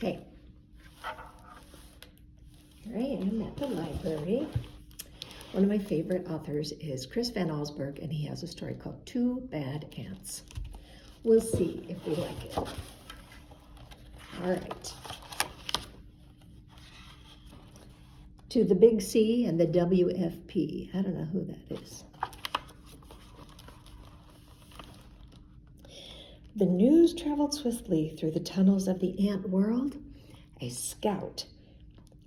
Okay. Here I am at the library. One of my favorite authors is Chris Van Allsburg, and he has a story called Two Bad Ants. We'll see if we like it. All right. To the Big C and the WFP. I don't know who that is. The news traveled swiftly through the tunnels of the ant world. A scout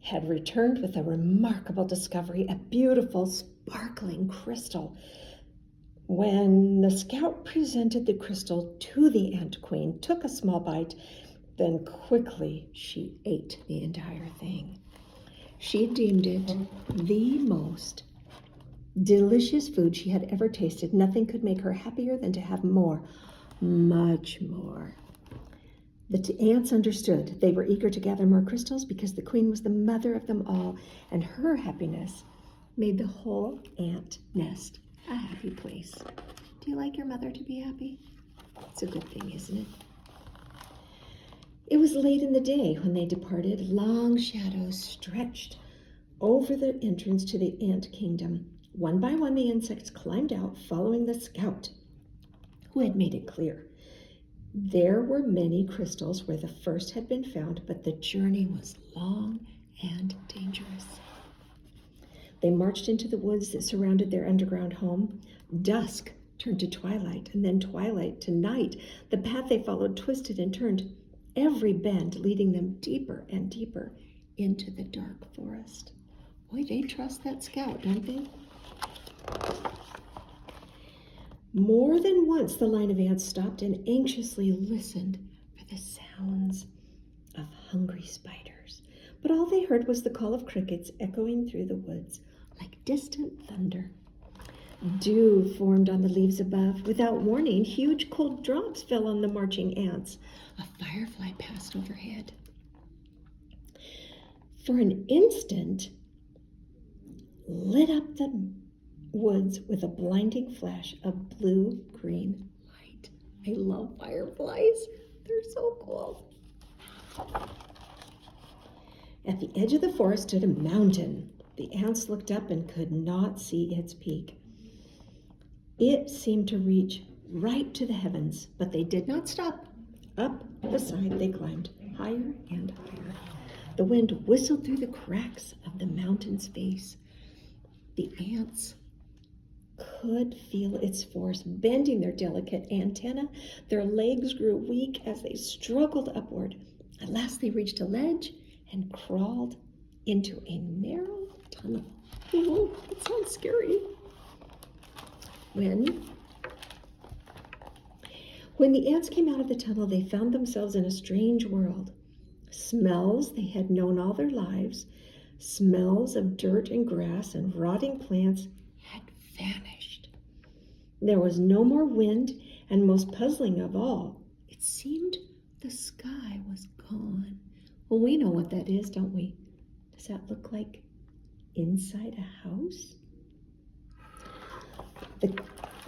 had returned with a remarkable discovery, a beautiful, sparkling crystal. When the scout presented the crystal to the ant queen, took a small bite, then quickly she ate the entire thing. She deemed it the most delicious food she had ever tasted. Nothing could make her happier than to have more, much more. The ants understood. They were eager to gather more crystals because the queen was the mother of them all, and her happiness made the whole ant nest a happy place. Do you like your mother to be happy? It's a good thing, isn't it? It was late in the day when they departed. Long shadows stretched over the entrance to the ant kingdom. One by one, the insects climbed out, following the scout, who had made it clear. There were many crystals where the first had been found, but the journey was long and dangerous. They marched into the woods that surrounded their underground home. Dusk turned to twilight, and then twilight to night. The path they followed twisted and turned, every bend leading them deeper and deeper into the dark forest. Boy, they trust that scout, don't they? More than once, the line of ants stopped and anxiously listened for the sounds of hungry spiders. But all they heard was the call of crickets echoing through the woods like distant thunder. Dew formed on the leaves above. Without warning, huge cold drops fell on the marching ants. A firefly passed overhead. For an instant, lit up the woods with a blinding flash of blue-green light. I love fireflies. They're so cool. At the edge of the forest stood a mountain. The ants looked up and could not see its peak. It seemed to reach right to the heavens, but they did not stop. Up the side they climbed, higher and higher. The wind whistled through the cracks of the mountain's face. The ants could feel its force bending their delicate antennae. Their legs grew weak as they struggled upward. At last they reached a ledge and crawled into a narrow tunnel. Oh, that sounds scary. When the ants came out of the tunnel, they found themselves in a strange world. Smells they had known all their lives, smells of dirt and grass and rotting plants, had vanished. There was no more wind, and most puzzling of all, it seemed the sky was gone. Well, we know what that is, don't we? Does that look like inside a house?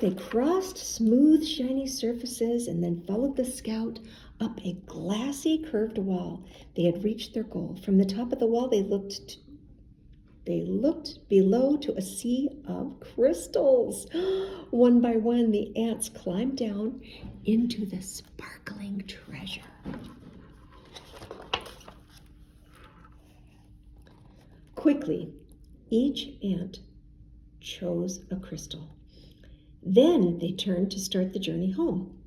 They crossed smooth, shiny surfaces and then followed the scout up a glassy, curved wall. They had reached their goal. From the top of the wall, they looked below to a sea of crystals. One by one, the ants climbed down into the sparkling treasure. Quickly, each ant chose a crystal. Then they turned to start the journey home.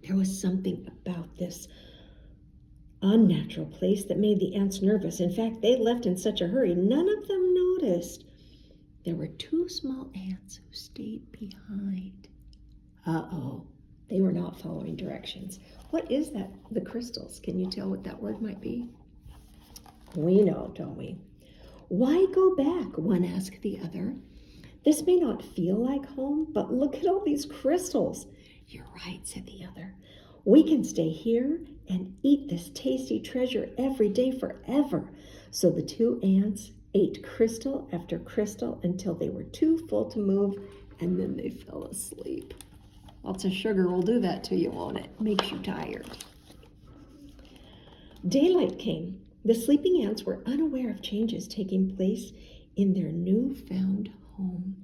There was something about this unnatural place that made the ants nervous. In fact, they left in such a hurry, none of them noticed. There were two small ants who stayed behind. Uh-oh, they were not following directions. What is that? The crystals. Can you tell what that word might be? We know, don't we? Why go back? One asked the other. This may not feel like home, but look at all these crystals. You're right, said the other. We can stay here and eat this tasty treasure every day forever. So the two ants ate crystal after crystal until they were too full to move, and then they fell asleep. Lots of sugar will do that to you, won't it? Makes you tired. Daylight came. The sleeping ants were unaware of changes taking place in their newfound home.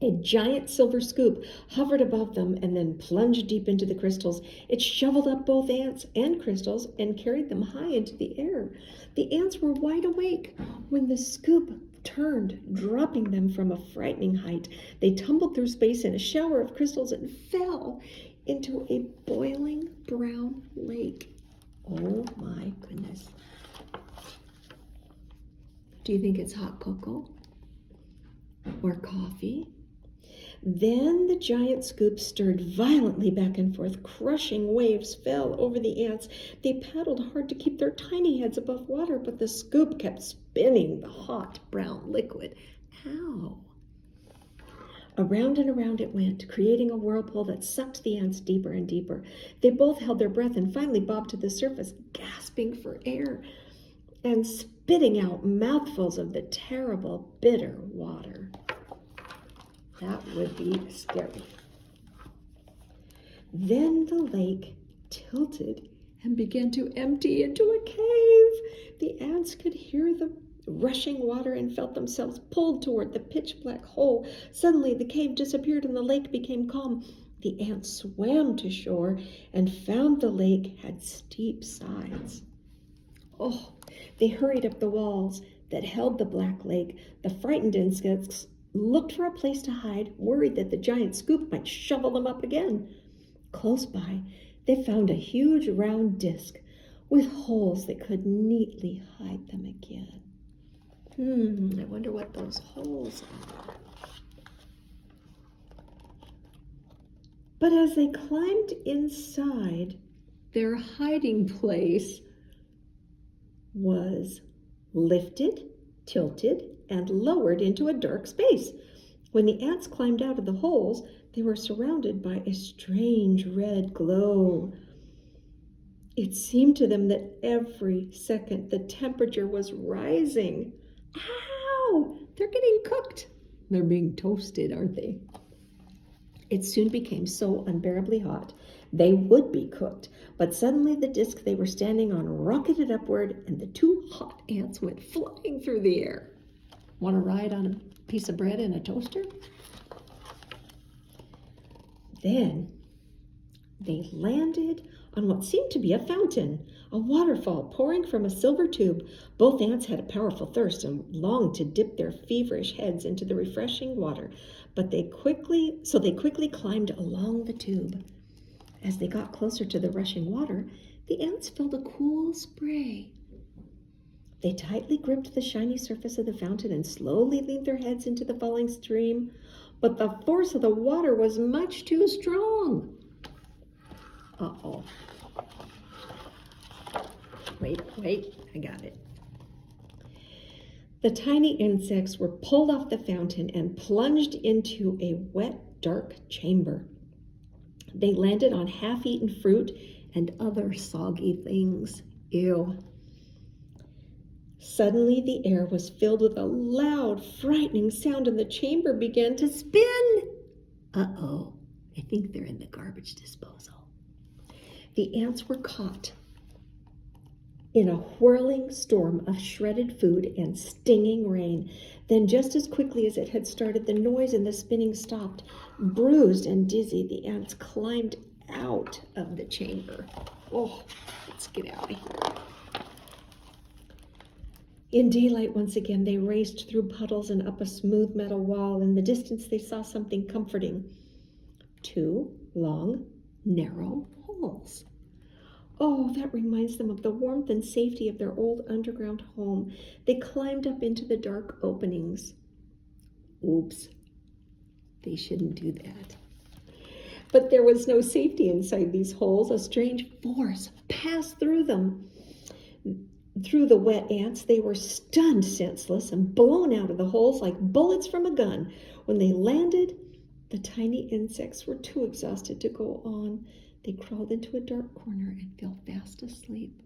A giant silver scoop hovered above them and then plunged deep into the crystals. It shoveled up both ants and crystals and carried them high into the air. The ants were wide awake when the scoop turned, dropping them from a frightening height. They tumbled through space in a shower of crystals and fell into a boiling brown lake. Oh my goodness. Do you think it's hot cocoa or coffee? Then the giant scoop stirred violently back and forth. Crushing waves fell over the ants. They paddled hard to keep their tiny heads above water, but the scoop kept spinning the hot brown liquid. Ow! Around and around it went, creating a whirlpool that sucked the ants deeper and deeper. They both held their breath and finally bobbed to the surface, gasping for air and spitting out mouthfuls of the terrible, bitter water. That would be scary. Then the lake tilted and began to empty into a cave. The ants could hear the rushing water and felt themselves pulled toward the pitch-black hole. Suddenly the cave disappeared and the lake became calm. The ants swam to shore and found the lake had steep sides. Oh, they hurried up the walls that held the black lake. The frightened insects looked for a place to hide, worried that the giant scoop might shovel them up again. Close by, they found a huge round disc with holes that could neatly hide them again. I wonder what those holes are. But as they climbed inside, their hiding place was lifted, tilted, and lowered into a dark space. When the ants climbed out of the holes, they were surrounded by a strange red glow. It seemed to them that every second the temperature was rising. Ow! They're getting cooked. They're being toasted, aren't they? It soon became so unbearably hot they would be cooked, but suddenly the disc they were standing on rocketed upward and the two hot ants went flying through the air. Want to ride on a piece of bread in a toaster? Then they landed on what seemed to be a fountain, a waterfall pouring from a silver tube. Both ants had a powerful thirst and longed to dip their feverish heads into the refreshing water, but they quickly climbed along the tube. As they got closer to the rushing water, the ants felt a cool spray. They tightly gripped the shiny surface of the fountain and slowly leaned their heads into the falling stream, but the force of the water was much too strong. Uh-oh. Wait, I got it. The tiny insects were pulled off the fountain and plunged into a wet, dark chamber. They landed on half-eaten fruit and other soggy things. Ew. Suddenly the air was filled with a loud, frightening sound and the chamber began to spin. Uh-oh, I think they're in the garbage disposal. The ants were caught in a whirling storm of shredded food and stinging rain. Then just as quickly as it had started, the noise and the spinning stopped. Bruised and dizzy, the ants climbed out of the chamber. Oh, let's get out of here. In daylight once again, they raced through puddles and up a smooth metal wall. In the distance, they saw something comforting. 2 long, narrow holes. Oh, that reminds them of the warmth and safety of their old underground home. They climbed up into the dark openings. Oops, they shouldn't do that. But there was no safety inside these holes. A strange force passed through them. Through the wet ants, they were stunned senseless and blown out of the holes like bullets from a gun. When they landed, the tiny insects were too exhausted to go on. They crawled into a dark corner and fell fast asleep.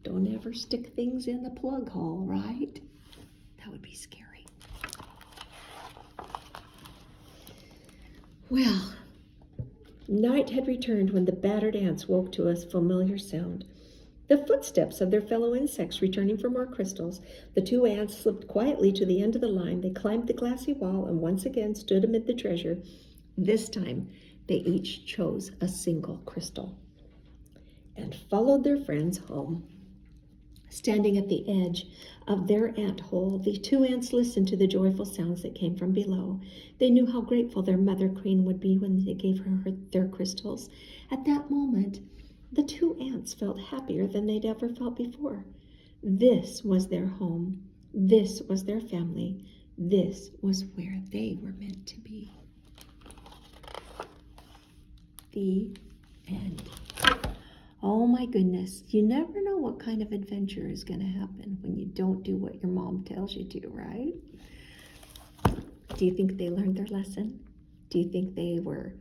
Don't ever stick things in the plug hole, right? That would be scary. Well, night had returned when the battered ants woke to a familiar sound. the footsteps of their fellow insects returning for more crystals. The two ants slipped quietly to the end of the line. They climbed the glassy wall and once again stood amid the treasure. This time, they each chose a single crystal and followed their friends home. Standing at the edge of their ant hole, the two ants listened to the joyful sounds that came from below. They knew how grateful their mother queen would be when they gave her their crystals. At that moment, the two ants felt happier than they'd ever felt before. This was their home. This was their family. This was where they were meant to be. The end. Oh my goodness, you never know what kind of adventure is going to happen when you don't do what your mom tells you to, right? Do you think they learned their lesson? Do you think they were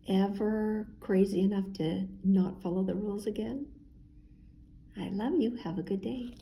ever crazy enough to not follow the rules again? I love you. Have a good day.